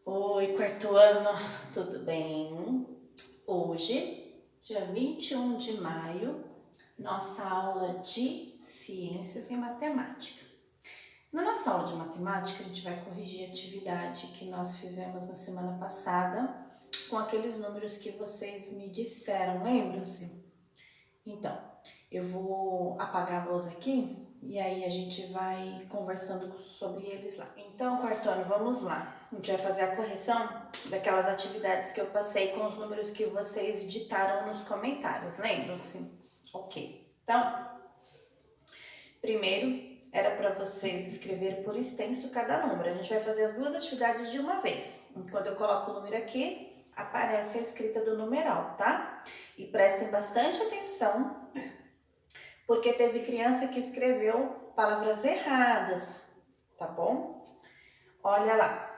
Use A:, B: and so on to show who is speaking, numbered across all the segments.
A: Oi, quarto ano, tudo bem? Hoje, dia 21 de maio, nossa aula de Ciências e Matemática. Na nossa aula de Matemática, a gente vai corrigir a atividade que nós fizemos na semana passada com aqueles números que vocês me disseram, lembram-se? Então, eu vou apagar a luz aqui e aí a gente vai conversando sobre eles lá. Então, quarto ano, vamos lá. A gente vai fazer a correção daquelas atividades que eu passei com os números que vocês ditaram nos comentários, lembram-se? Ok. Então, primeiro era para vocês escreverem por extenso cada número. A gente vai fazer as duas atividades de uma vez. Quando eu coloco o número aqui, aparece a escrita do numeral, tá? E prestem bastante atenção, porque teve criança que escreveu palavras erradas, tá bom? Olha lá,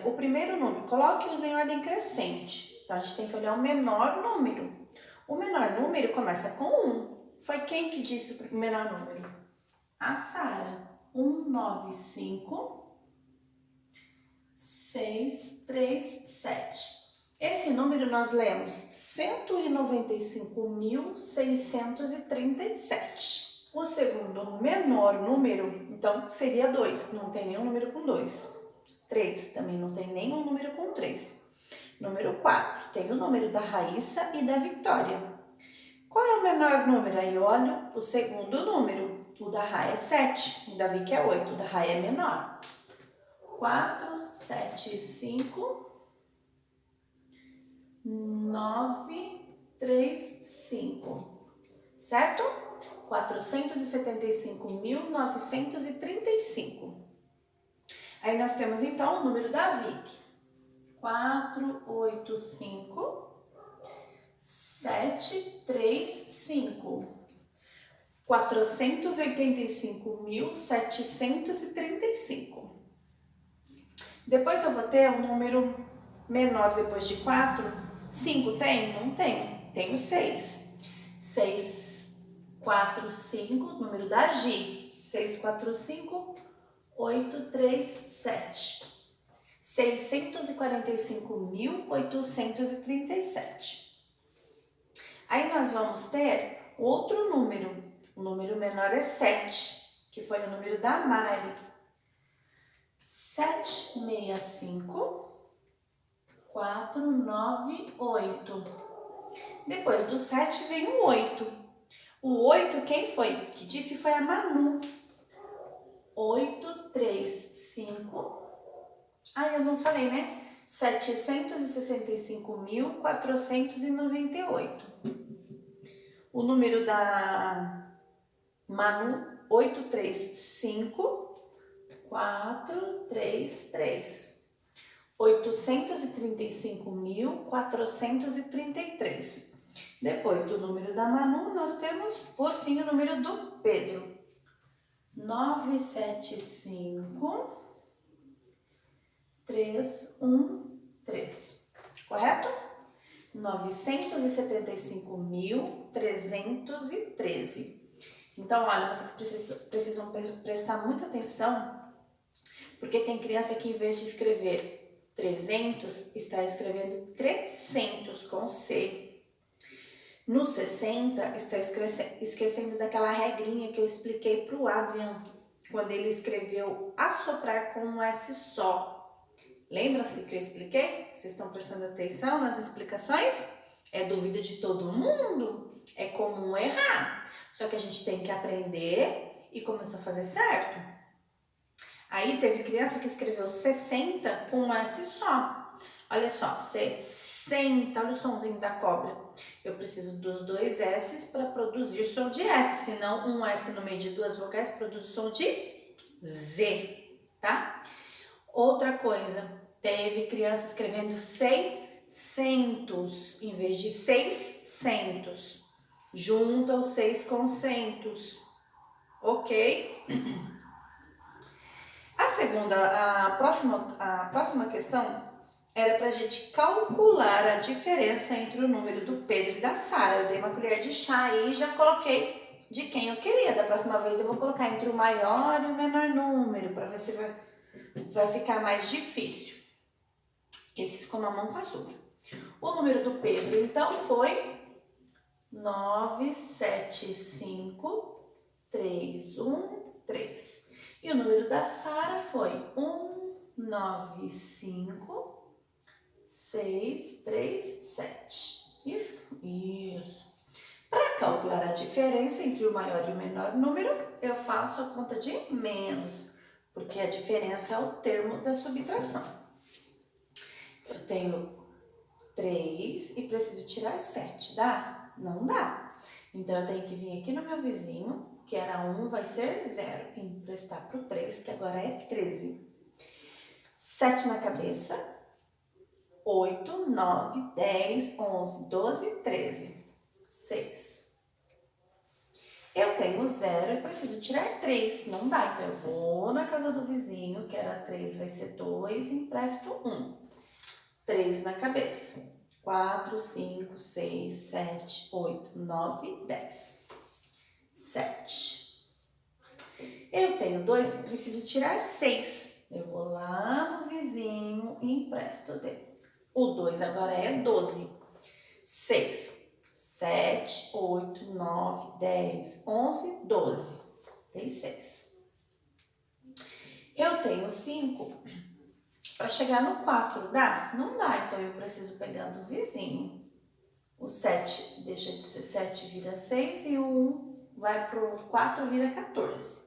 A: o primeiro número, coloque-os em ordem crescente. Então, a gente tem que olhar o menor número. O menor número começa com 1. Foi quem que disse o menor número? A Sara. 195 637. Esse número nós lemos 195.637. O segundo menor número, então, seria 2. Não tem nenhum número com 2. 3, também não tem nenhum número com 3. Número 4, tem o número da Raíssa e da Vitória. Qual é o menor número? Aí olha o segundo número. O da Rai é 7, o da Vicky é 8, o da Rai é menor. 4, 7, 5, 9, 3, 5, certo? 475.935. Aí nós temos então o número da Vicky. 485 735. 485.735. Depois eu vou ter um número menor depois de 4. 5 tem? Não tem. Tem o 6. 645, número da Gi. 645, 837. 645.837. Aí nós vamos ter outro número. O número menor é 7, que foi o número da Mari. 765 498. Depois do 7 vem o 8. O 8, quem foi que disse? Foi a Manu. 835. Eu não falei, né? 765.498. O número da Manu, 835.433. 835.433. Depois do número da Manu, nós temos, por fim, o número do Pedro. 975.313. Correto? 975.313. Então, olha, vocês precisam prestar muita atenção, porque tem criança que, em vez de escrever 300, está escrevendo 300 com C. No 60, está esquecendo daquela regrinha que eu expliquei para o Adrian, quando ele escreveu assoprar com um S só. Lembra-se que eu expliquei? Vocês estão prestando atenção nas explicações? É dúvida de todo mundo. É comum errar. Só que a gente tem que aprender e começar a fazer certo. Aí teve criança que escreveu 60 com um S só. Olha só, 60, olha o sonzinho da cobra. Eu preciso dos dois S para produzir som de S, senão um S no meio de duas vogais produz som de Z, tá? Outra coisa, teve criança escrevendo 600 em vez de 600. Junta os 6 com 100. Ok? A próxima questão era para a gente calcular a diferença entre o número do Pedro e da Sara. Eu dei uma colher de chá e já coloquei de quem eu queria. Da próxima vez eu vou colocar entre o maior e o menor número, para ver se vai ficar mais difícil. Esse ficou mamão com açúcar. O número do Pedro, então, foi 975313. E o número da Sara foi 195637. Isso. Para calcular a diferença entre o maior e o menor número, eu faço a conta de menos, porque a diferença é o termo da subtração. Eu tenho 3 e preciso tirar 7. Dá? Não dá. Então, eu tenho que vir aqui no meu vizinho, que era 1, vai ser 0. E emprestar para o 3, que agora é 13. 7 na cabeça. 8, 9, 10, 11, 12, 13. 6. Eu tenho 0 e preciso tirar 3. Não dá. Então, eu vou na casa do vizinho, que era 3, vai ser 2, e empresto 1. 3 na cabeça. 4, 5, 6, 7, 8, 9, 10. 7. Eu tenho 2 e preciso tirar 6. Eu vou lá no vizinho e empresto dele. O 2 agora é 12. 6. 7, 8, 9, 10, 11, 12. Tem 6. Eu tenho 5. Para chegar no 4, dá? Não dá, então eu preciso pegar do vizinho. O 7 deixa de ser 7, vira 6, e o 1 vai pro 4, vira 14.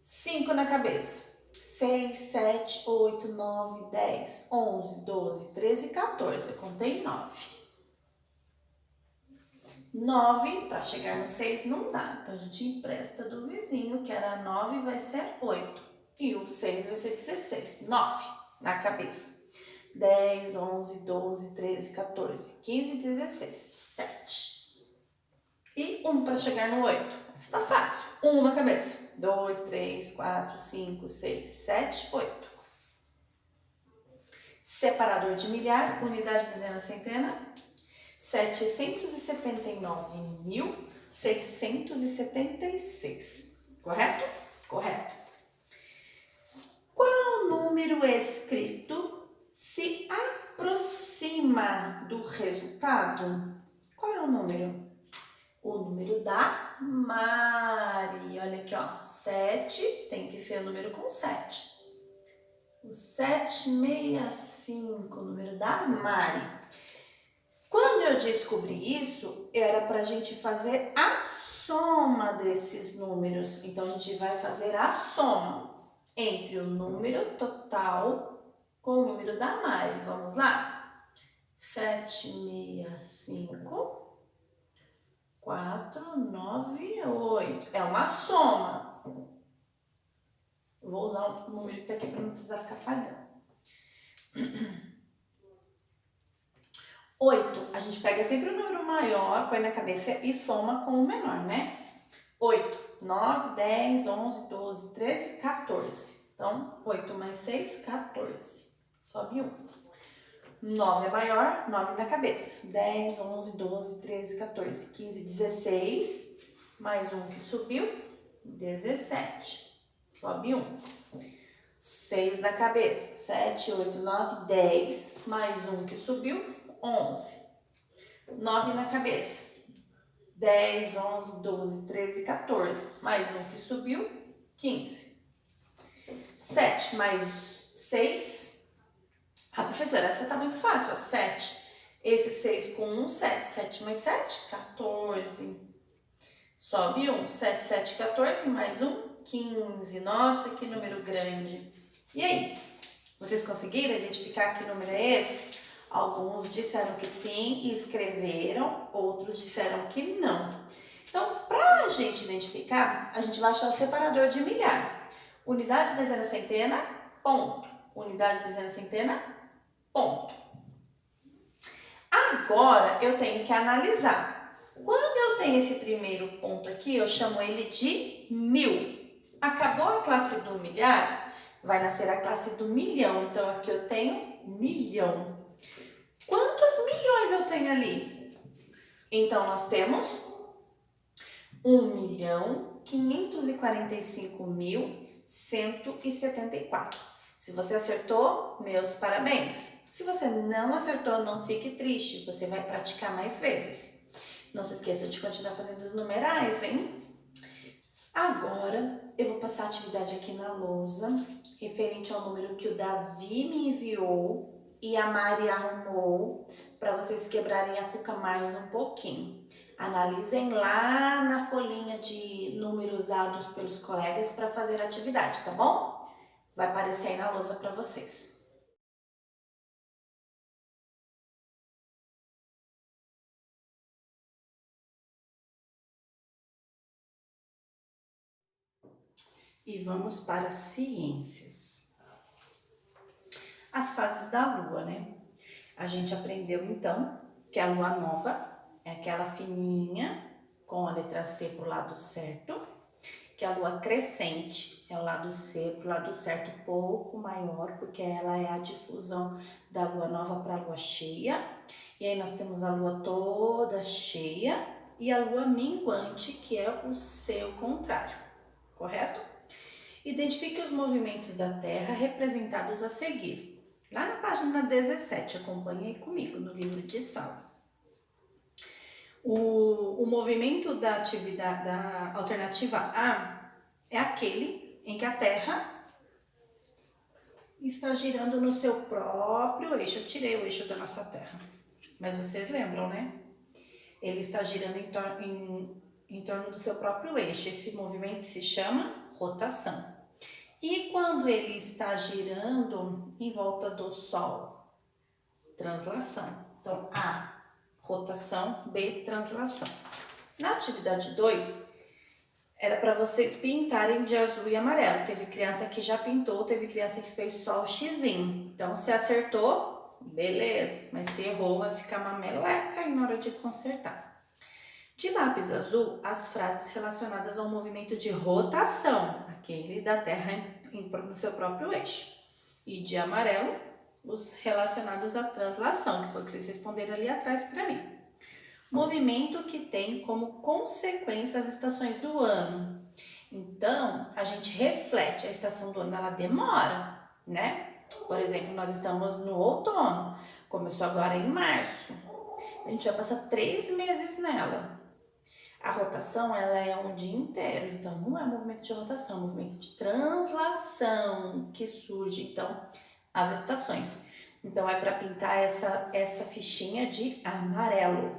A: 5 na cabeça. 6, 7, 8, 9, 10, 11, 12, 13, 14. Eu contei 9. 9, para chegar no 6, não dá. Então, a gente empresta do vizinho, que era 9, vai ser 8. E o 6 vai ser 16. 9 na cabeça. 10, 11, 12, 13, 14, 15, 16. 7. E 1 para chegar no 8. Está fácil. 1 na cabeça. 2, 3, 4, 5, 6, 7, 8. Separador de milhar, unidade, dezena, centena. 779.676. Correto? Correto. Qual número escrito se aproxima do resultado? Qual é o número? O número da Mari. Olha aqui, ó. 7 tem que ser o número com 7. O 765, o número da Mari. Quando eu descobri isso, era para a gente fazer a soma desses números. Então, a gente vai fazer a soma entre o número total com o número da Mari. Vamos lá? 765, 498. É uma soma. Eu vou usar um número que está aqui para não precisar ficar falhando. 8, a gente pega sempre o número maior, põe na cabeça e soma com o menor, né? 8, 9, 10, 11, 12, 13, 14. Então, 8 mais 6, 14. Sobe 1. 9 é maior, 9 na cabeça. 10, 11, 12, 13, 14, 15, 16. Mais um que subiu, 17. Sobe 1. 6 na cabeça. 7, 8, 9, 10. Mais um que subiu, 11. 9 na cabeça. 10, 11, 12, 13, 14. Mais um que subiu, 15. 7 mais 6. Ah, professora, essa tá muito fácil, ó. 7. Esse 6 com 1, 7. 7 mais 7, 14. Sobe 1. 7, 7, 14. Mais um, 15. Nossa, que número grande. E aí? Vocês conseguiram identificar que número é esse? Alguns disseram que sim e escreveram, outros disseram que não. Então, para a gente identificar, a gente vai achar o separador de milhar. Unidade, dezena, centena, ponto. Unidade, dezena, centena, ponto. Agora, eu tenho que analisar. Quando eu tenho esse primeiro ponto aqui, eu chamo ele de 1000. Acabou a classe do milhar, vai nascer a classe do milhão. Então, aqui eu tenho 1.000.000. Quantos milhões eu tenho ali? Então, nós temos 1.545.174. Se você acertou, meus parabéns. Se você não acertou, não fique triste, você vai praticar mais vezes. Não se esqueça de continuar fazendo os numerais, hein? Agora, eu vou passar a atividade aqui na lousa, referente ao número que o Davi me enviou e a Mari arrumou, para vocês quebrarem a cuca mais um pouquinho. Analisem lá na folhinha de números dados pelos colegas para fazer a atividade, tá bom? Vai aparecer aí na lousa para vocês. E vamos para ciências. As fases da lua, né? A gente aprendeu então que a lua nova é aquela fininha com a letra C pro lado certo, que a lua crescente é o lado C pro lado certo um pouco maior, porque ela é a difusão da lua nova para a lua cheia. E aí nós temos a lua toda cheia e a lua minguante, que é o seu contrário, correto? Identifique os movimentos da Terra representados a seguir. Lá na página 17, acompanhe aí comigo no livro de sala. O movimento da atividade da alternativa A é aquele em que a Terra está girando no seu próprio eixo. Eu tirei o eixo da nossa Terra, mas vocês lembram, né? Ele está girando em torno do seu próprio eixo. Esse movimento se chama rotação. E quando ele está girando em volta do Sol? Translação. Então, A, rotação, B, translação. Na atividade 2, era para vocês pintarem de azul e amarelo. Teve criança que já pintou, teve criança que fez só o xizinho. Então, se acertou, beleza. Mas se errou, vai ficar uma meleca aí na hora de consertar. De lápis azul, as frases relacionadas ao movimento de rotação, aquele da Terra no seu próprio eixo. E de amarelo, os relacionados à translação, que foi o que vocês responderam ali atrás para mim. Movimento que tem como consequência as estações do ano. Então, a gente reflete a estação do ano, ela demora, né? Por exemplo, nós estamos no outono, começou agora em março. A gente vai passar 3 meses nela. A rotação, ela é um dia inteiro, então não é movimento de rotação, é movimento de translação que surge, então, as estações. Então, é para pintar essa fichinha de amarelo.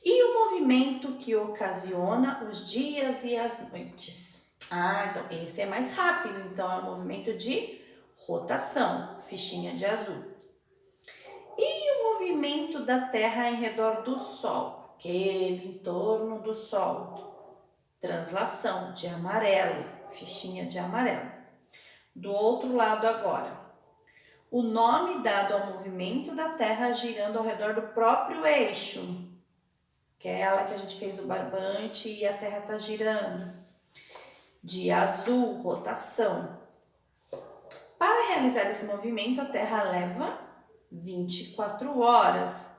A: E o movimento que ocasiona os dias e as noites? Ah, então esse é mais rápido, então é o movimento de rotação, fichinha de azul. E o movimento da Terra em redor do Sol? Aquele em torno do Sol. Translação de amarelo, fichinha de amarelo. Do outro lado agora. O nome dado ao movimento da Terra girando ao redor do próprio eixo, que é ela que a gente fez o barbante e a Terra está girando. De azul, rotação. Para realizar esse movimento, a Terra leva 24 horas.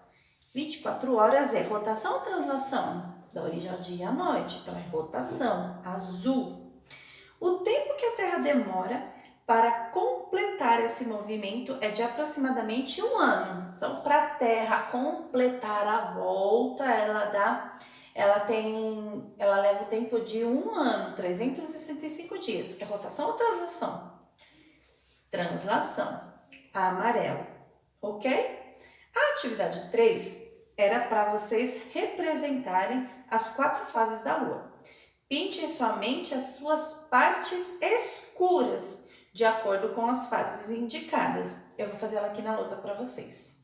A: 24 horas é rotação ou translação? Da origem ao dia e à noite. Então, é rotação, azul. O tempo que a Terra demora para completar esse movimento é de aproximadamente 1 ano. Então, para a Terra completar a volta, ela leva o tempo de 1 ano, 365 dias. É rotação ou translação? Translação, amarelo, ok? A atividade 3 era para vocês representarem as 4 fases da Lua. Pinte somente as suas partes escuras, de acordo com as fases indicadas. Eu vou fazer ela aqui na lousa para vocês,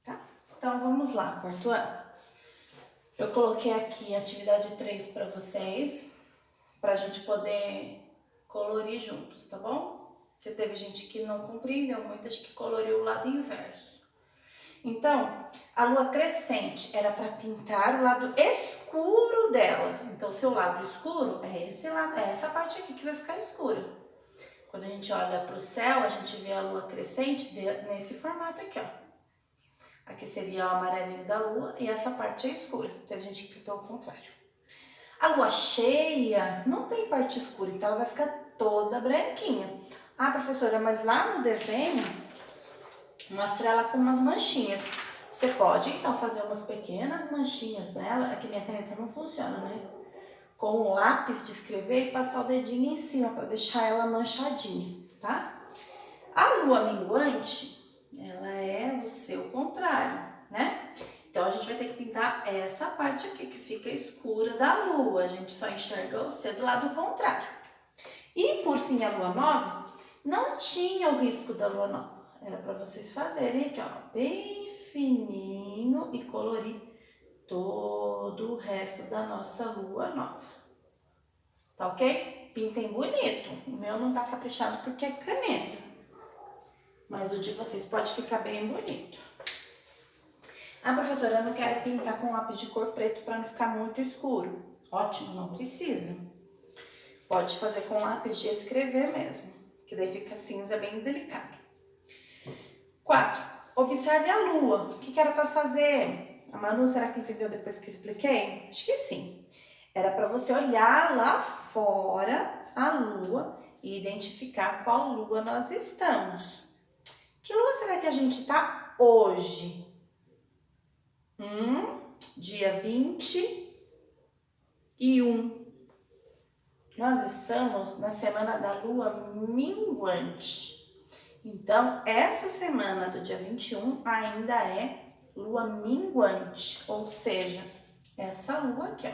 A: tá? Então, vamos lá, quarto ano. Eu coloquei aqui a atividade 3 para vocês, para a gente poder colorir juntos, tá bom? Porque teve gente que não compreendeu, muita gente que coloriu o lado inverso. Então, a lua crescente era para pintar o lado escuro dela. Então, seu lado escuro é esse lado, é essa parte aqui que vai ficar escura. Quando a gente olha para o céu, a gente vê a lua crescente nesse formato aqui, ó. Aqui seria o amarelinho da lua e essa parte é escura. Teve gente que pintou ao contrário. A lua cheia não tem parte escura, então ela vai ficar toda branquinha. Ah, professora, mas lá no desenho mostra ela com umas manchinhas. Você pode, então, fazer umas pequenas manchinhas nela. É que minha caneta não funciona, né? Com um lápis de escrever e passar o dedinho em cima para deixar ela manchadinha, tá? A lua minguante, ela é o seu contrário, né? Então, a gente vai ter que pintar essa parte aqui, que fica escura da lua. A gente só enxerga o C do lado contrário. E, por fim, a lua nova, não tinha o risco da lua nova. Era para vocês fazerem aqui, ó, bem fininho e colorir todo o resto da nossa lua nova. Tá ok? Pintem bonito. O meu não tá caprichado porque é caneta. Mas o de vocês pode ficar bem bonito. Ah, professora, eu não quero pintar com lápis de cor preto para não ficar muito escuro. Ótimo, não precisa. Pode fazer com lápis de escrever mesmo, que daí fica cinza bem delicado. 4. Observe a lua. O que era para fazer? A Manu, será que entendeu depois que eu expliquei? Acho que sim. Era para você olhar lá fora a lua e identificar qual lua nós estamos. Que lua será que a gente tá hoje? Dia 21. Nós estamos na semana da lua minguante. Então, essa semana do dia 21 ainda é lua minguante, ou seja, essa lua aqui, ó.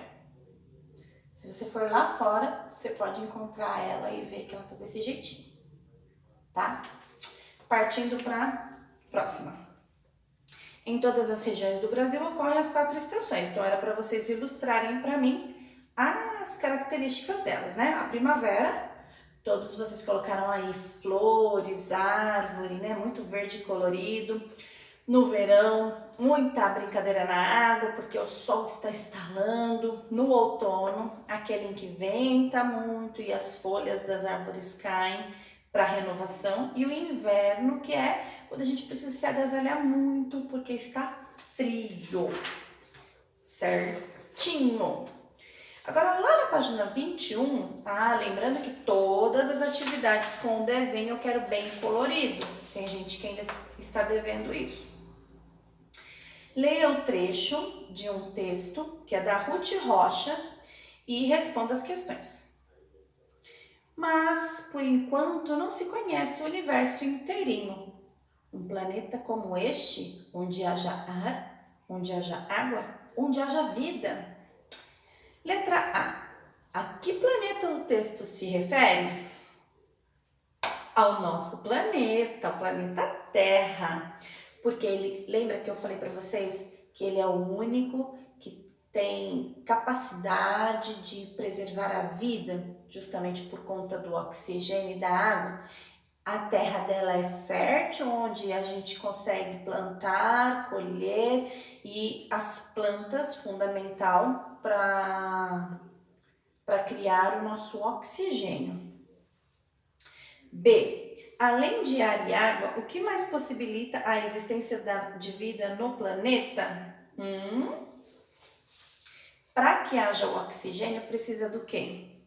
A: Se você for lá fora, você pode encontrar ela e ver que ela tá desse jeitinho, tá? Partindo para próxima. Em todas as regiões do Brasil ocorrem as 4 estações, então era para vocês ilustrarem para mim as características delas, né? A primavera, todos vocês colocaram aí flores, árvore, né? Muito verde colorido. No verão, muita brincadeira na água, porque o sol está estalando. No outono, aquele em que venta muito e as folhas das árvores caem para renovação. E o inverno, que é quando a gente precisa se agasalhar muito, porque está frio. Certinho! Agora, lá na página 21, tá? Lembrando que todas as atividades com o desenho eu quero bem colorido. Tem gente que ainda está devendo isso. Leia o trecho de um texto, que é da Ruth Rocha, e responda as questões. Mas, por enquanto, não se conhece o universo inteirinho. Um planeta como este, onde haja ar, onde haja água, onde haja vida. Letra A. A que planeta o texto se refere? Ao nosso planeta, ao planeta Terra. Porque ele, lembra que eu falei para vocês que ele é o único que tem capacidade de preservar a vida, justamente por conta do oxigênio e da água. A terra dela é fértil, onde a gente consegue plantar, colher, e as plantas, fundamental para criar o nosso oxigênio. B. Além de ar e água, o que mais possibilita a existência de vida no planeta? Para que haja o oxigênio, precisa do quê?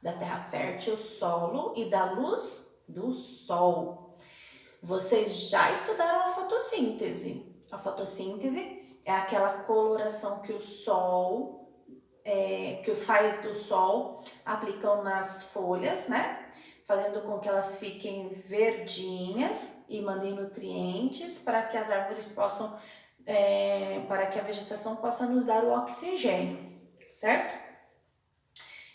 A: Da terra fértil, solo e da luz do sol. Vocês já estudaram a fotossíntese. A fotossíntese é aquela coloração que o sol, que os raios do sol aplicam nas folhas, né? Fazendo com que elas fiquem verdinhas e mandem nutrientes para que as árvores possam, para que a vegetação possa nos dar o oxigênio, certo?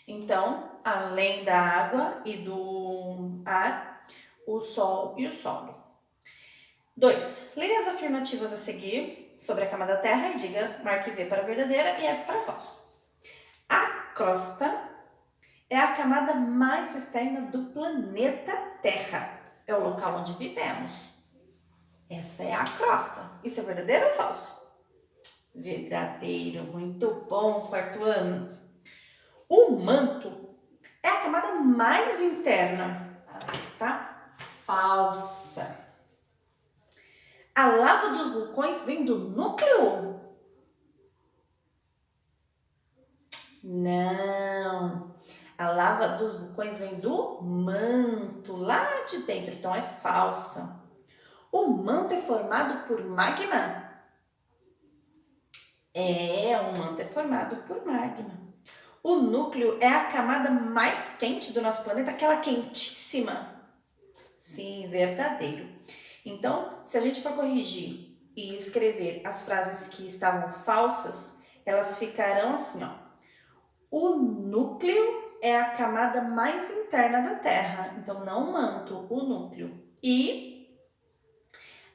A: Então, além da água e do ar, o sol e o solo. 2. Leia as afirmativas a seguir sobre a camada da Terra e diga, marque V para verdadeira e F para falso. A crosta é a camada mais externa do planeta Terra. É o local onde vivemos. Essa é a crosta. Isso é verdadeiro ou falso? Verdadeiro. Muito bom, 4º ano. O manto é a camada mais interna. Ela está falsa. A lava dos vulcões vem do núcleo? Não. A lava dos vulcões vem do manto, lá de dentro, então é falsa. O manto é formado por magma? O manto é formado por magma. O núcleo é a camada mais quente do nosso planeta, aquela quentíssima? Sim, verdadeiro. Então, se a gente for corrigir e escrever as frases que estavam falsas, elas ficarão assim, ó. O núcleo é a camada mais interna da Terra, então não o manto, o núcleo. E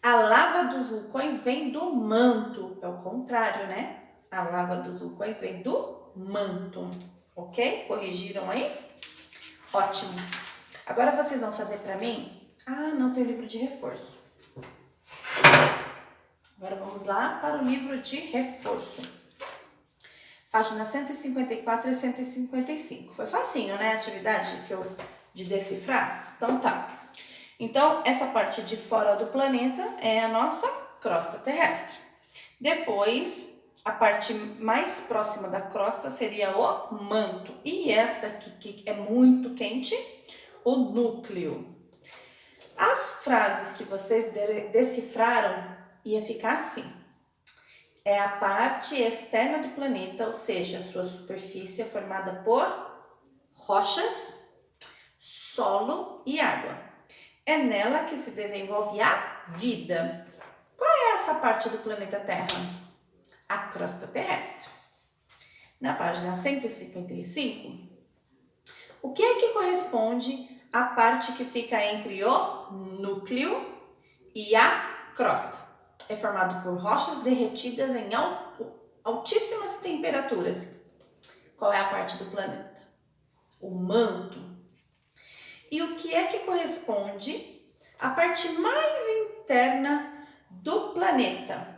A: a lava dos vulcões vem do manto, é o contrário, né? A lava dos vulcões vem do manto, ok? Corrigiram aí? Ótimo. Agora vocês vão fazer para mim? Ah, não tem livro de reforço. Agora vamos lá para o livro de reforço. Página 154 e 155. Foi facinho, né? A atividade de decifrar? Então tá. Então, essa parte de fora do planeta é a nossa crosta terrestre. Depois, a parte mais próxima da crosta seria o manto. E essa aqui, que é muito quente, o núcleo. As frases que vocês decifraram ia ficar assim. É a parte externa do planeta, ou seja, a sua superfície é formada por rochas, solo e água. É nela que se desenvolve a vida. Qual é essa parte do planeta Terra? A crosta terrestre. Na página 155, o que é que corresponde à parte que fica entre o núcleo e a crosta? É formado por rochas derretidas em altíssimas temperaturas. Qual é a parte do planeta? O manto. E o que é que corresponde à parte mais interna do planeta?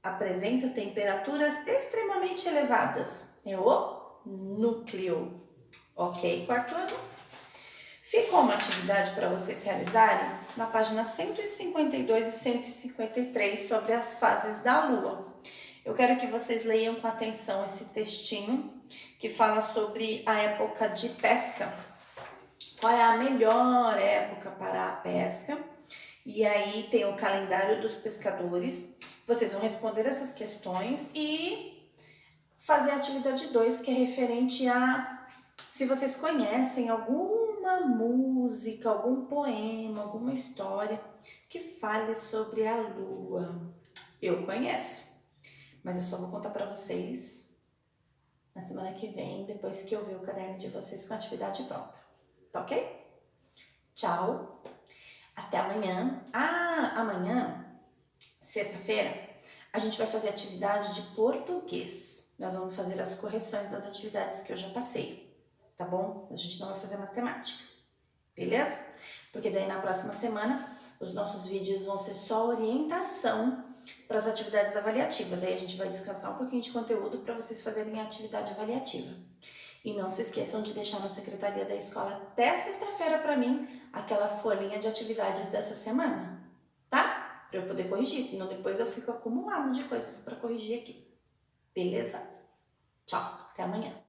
A: Apresenta temperaturas extremamente elevadas. É o núcleo. Ok, quarto ano? Ficou uma atividade para vocês realizarem na página 152 e 153 sobre as fases da Lua. Eu quero que vocês leiam com atenção esse textinho que fala sobre a época de pesca. Qual é a melhor época para a pesca? E aí tem o calendário dos pescadores. Vocês vão responder essas questões e fazer a atividade 2, que é referente a se vocês conhecem alguma música, algum poema, alguma história que fale sobre a Lua. Eu conheço, mas eu só vou contar para vocês na semana que vem, depois que eu ver o caderno de vocês com a atividade pronta. Tá ok? Tchau! Até amanhã. Amanhã, sexta-feira, a gente vai fazer atividade de português. Nós vamos fazer as correções das atividades que eu já passei. Tá bom? A gente não vai fazer matemática, beleza? Porque daí na próxima semana os nossos vídeos vão ser só orientação para as atividades avaliativas. Aí a gente vai descansar um pouquinho de conteúdo para vocês fazerem a atividade avaliativa. E não se esqueçam de deixar na secretaria da escola até sexta-feira para mim aquela folhinha de atividades dessa semana, tá? Para eu poder corrigir, senão depois eu fico acumulado de coisas para corrigir aqui. Beleza? Tchau, até amanhã.